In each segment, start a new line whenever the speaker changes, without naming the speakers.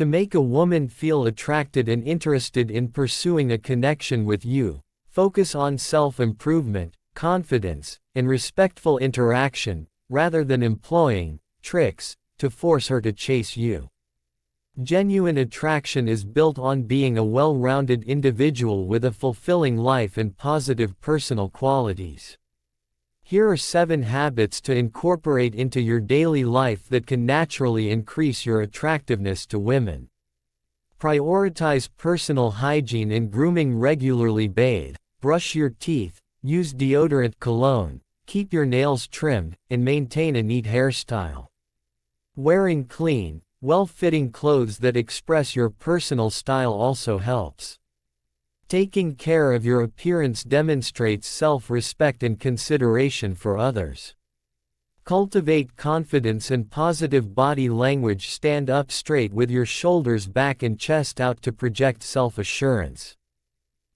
To make a woman feel attracted and interested in pursuing a connection with you, focus on self-improvement, confidence, and respectful interaction, rather than employing tricks to force her to chase you. Genuine attraction is built on being a well-rounded individual with a fulfilling life and positive personal qualities. Here are 7 habits to incorporate into your daily life that can naturally increase your attractiveness to women. Prioritize personal hygiene and grooming regularly. Bathe, brush your teeth, use deodorant, cologne, keep your nails trimmed, and maintain a neat hairstyle. Wearing clean, well-fitting clothes that express your personal style also helps. Taking care of your appearance demonstrates self-respect and consideration for others. Cultivate confidence and positive body language. Stand up straight with your shoulders back and chest out to project self-assurance.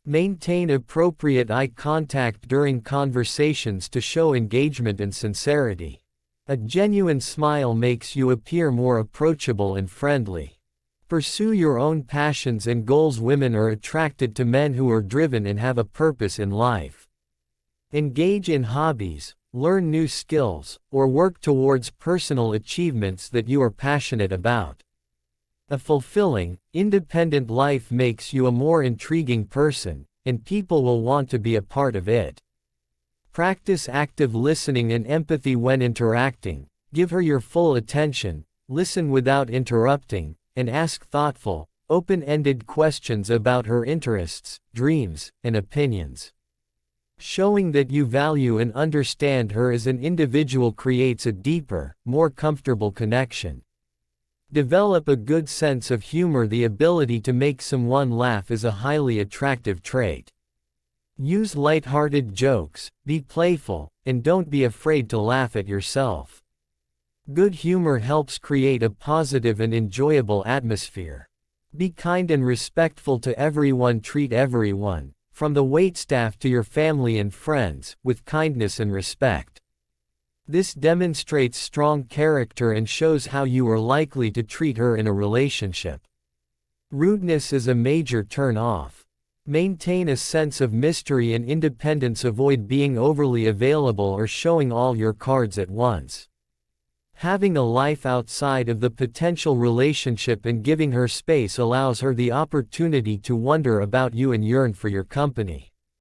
Maintain appropriate eye contact during conversations to show engagement and sincerity. A genuine smile makes you appear more approachable and friendly. Pursue your own passions and goals. Women are attracted to men who are driven and have a purpose in life. Engage in hobbies, learn new skills, or work towards personal achievements that you are passionate about. A fulfilling, independent life makes you a more intriguing person, and people will want to be a part of it. Practice active listening and empathy when interacting. Give her your full attention, listen without interrupting, and ask thoughtful, open-ended questions about her interests, dreams, and opinions. Showing that you value and understand her as an individual creates a deeper, more comfortable connection. Develop a good sense of humor. The ability to make someone laugh is a highly attractive trait. Use light-hearted jokes, be playful, and don't be afraid to laugh at yourself. Good humor helps create a positive and enjoyable atmosphere. Be kind and respectful to everyone. Treat everyone, from the waitstaff to your family and friends, with kindness and respect. This demonstrates strong character and shows how you are likely to treat her in a relationship. Rudeness is a major turn-off. Maintain a sense of mystery and independence. Avoid being overly available or showing all your cards at once. Having a life outside of the potential relationship and giving her space allows her the opportunity to wonder about you and yearn for your company.